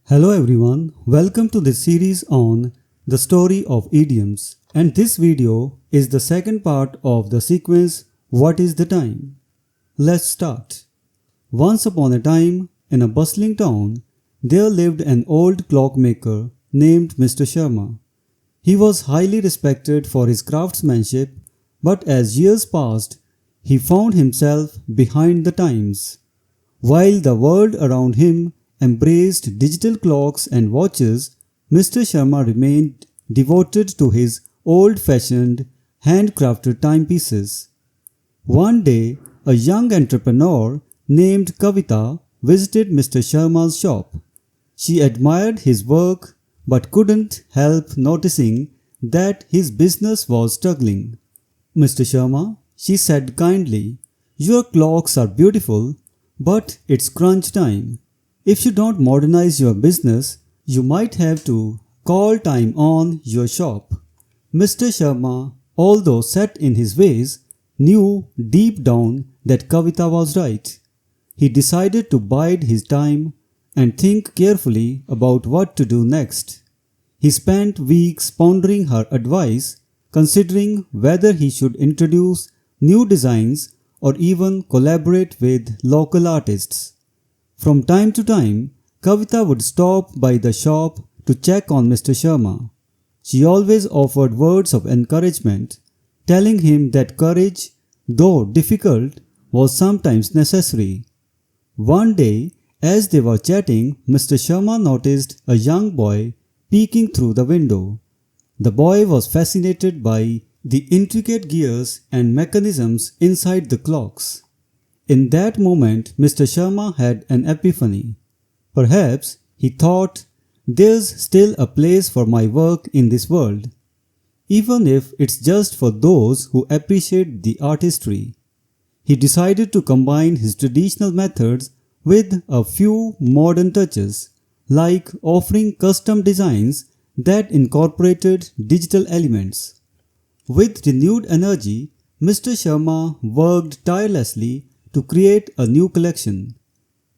Hello everyone, welcome to this series on the story of idioms, and this video is the second part of the sequence What is the Time? Let's start. Once upon a time, in a bustling town, there lived an old clockmaker named Mr. Sharma. He was highly respected for his craftsmanship, but as years passed, he found himself behind the times. While the world around him embraced digital clocks and watches, Mr. Sharma remained devoted to his old-fashioned, handcrafted timepieces. One day, a young entrepreneur named Kavita visited Mr. Sharma's shop. She admired his work but couldn't help noticing that his business was struggling. "Mr. Sharma," she said kindly, "your clocks are beautiful, but it's crunch time. If you don't modernize your business, you might have to call time on your shop." Mr. Sharma, although set in his ways, knew deep down that Kavita was right. He decided to bide his time and think carefully about what to do next. He spent weeks pondering her advice, considering whether he should introduce new designs or even collaborate with local artists. From time to time, Kavita would stop by the shop to check on Mr. Sharma. She always offered words of encouragement, telling him that courage, though difficult, was sometimes necessary. One day, as they were chatting, Mr. Sharma noticed a young boy peeking through the window. The boy was fascinated by the intricate gears and mechanisms inside the clocks. In that moment, Mr. Sharma had an epiphany. Perhaps, he thought, there's still a place for my work in this world, even if it's just for those who appreciate the artistry. He decided to combine his traditional methods with a few modern touches, like offering custom designs that incorporated digital elements. With renewed energy, Mr. Sharma worked tirelessly to create a new collection.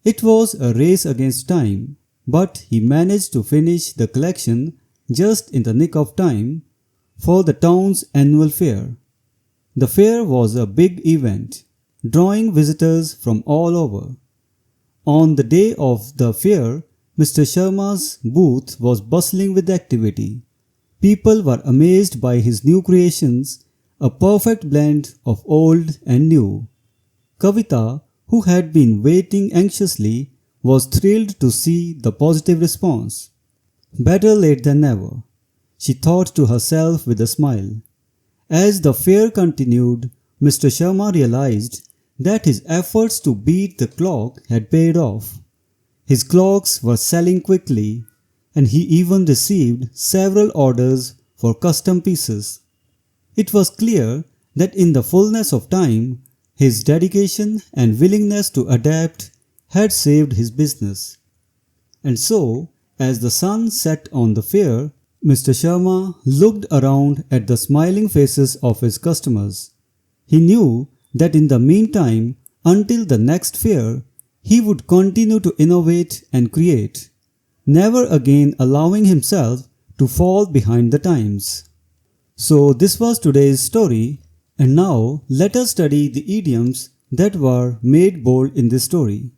It was a race against time, but he managed to finish the collection just in the nick of time for the town's annual fair. The fair was a big event, drawing visitors from all over. On the day of the fair, Mr. Sharma's booth was bustling with activity. People were amazed by his new creations, a perfect blend of old and new. Kavita, who had been waiting anxiously, was thrilled to see the positive response. Better late than never, she thought to herself with a smile. As the fair continued, Mr. Sharma realized that his efforts to beat the clock had paid off. His clocks were selling quickly, and he even received several orders for custom pieces. It was clear that in the fullness of time, his dedication and willingness to adapt had saved his business. And so, as the sun set on the fair, Mr. Sharma looked around at the smiling faces of his customers. He knew that in the meantime, until the next fair, he would continue to innovate and create, never again allowing himself to fall behind the times. So this was today's story, and now let us study the idioms that were made bold in this story.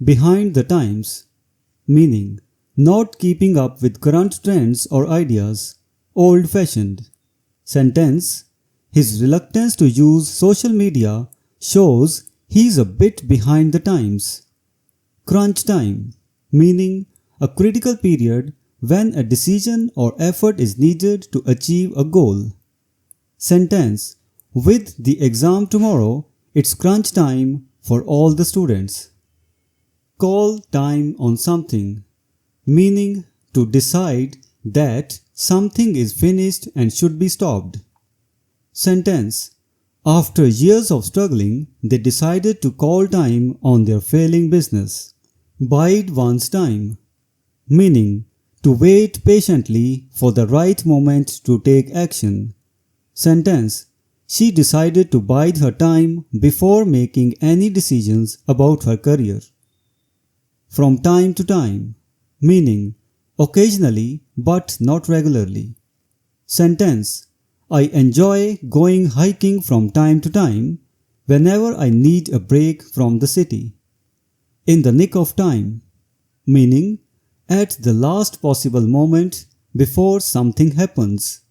Behind the times, meaning not keeping up with current trends or ideas, old-fashioned. Sentence: his reluctance to use social media shows he's a bit behind the times. Crunch time, meaning a critical period when a decision or effort is needed to achieve a goal. Sentence: with the exam tomorrow, it's crunch time for all the students. Call time on something, meaning to decide that something is finished and should be stopped. Sentence: after years of struggling, they decided to call time on their failing business. Bide one's time, meaning to wait patiently for the right moment to take action. Sentence: she decided to bide her time before making any decisions about her career. from time to time, meaning occasionally but not regularly. Sentence: I enjoy going hiking from time to time whenever I need a break from the city. In the nick of time, meaning at the last possible moment before something happens.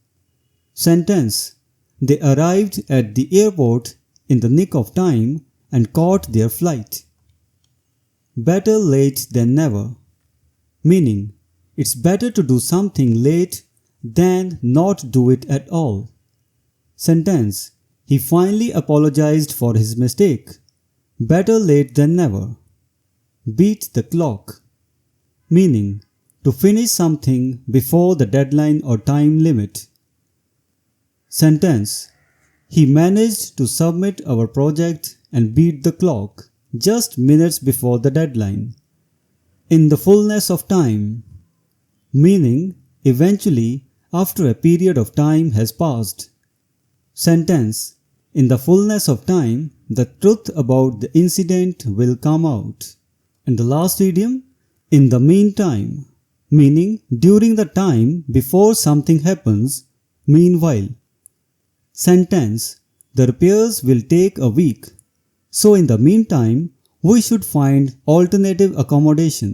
Sentence: they arrived at the airport in the nick of time and caught their flight. Better late than never, meaning it's better to do something late than not do it at all. Sentence: he finally apologized for his mistake. Better late than never. Beat the clock, meaning to finish something before the deadline or time limit. Sentence: he managed to submit our project and beat the clock just minutes before the deadline. In the fullness of time, meaning eventually after a period of time has passed. Sentence: in the fullness of time, the truth about the incident will come out. And the last idiom, in the meantime, meaning during the time before something happens, meanwhile. Sentence: the repairs will take a week, so in the meantime, we should find alternative accommodation.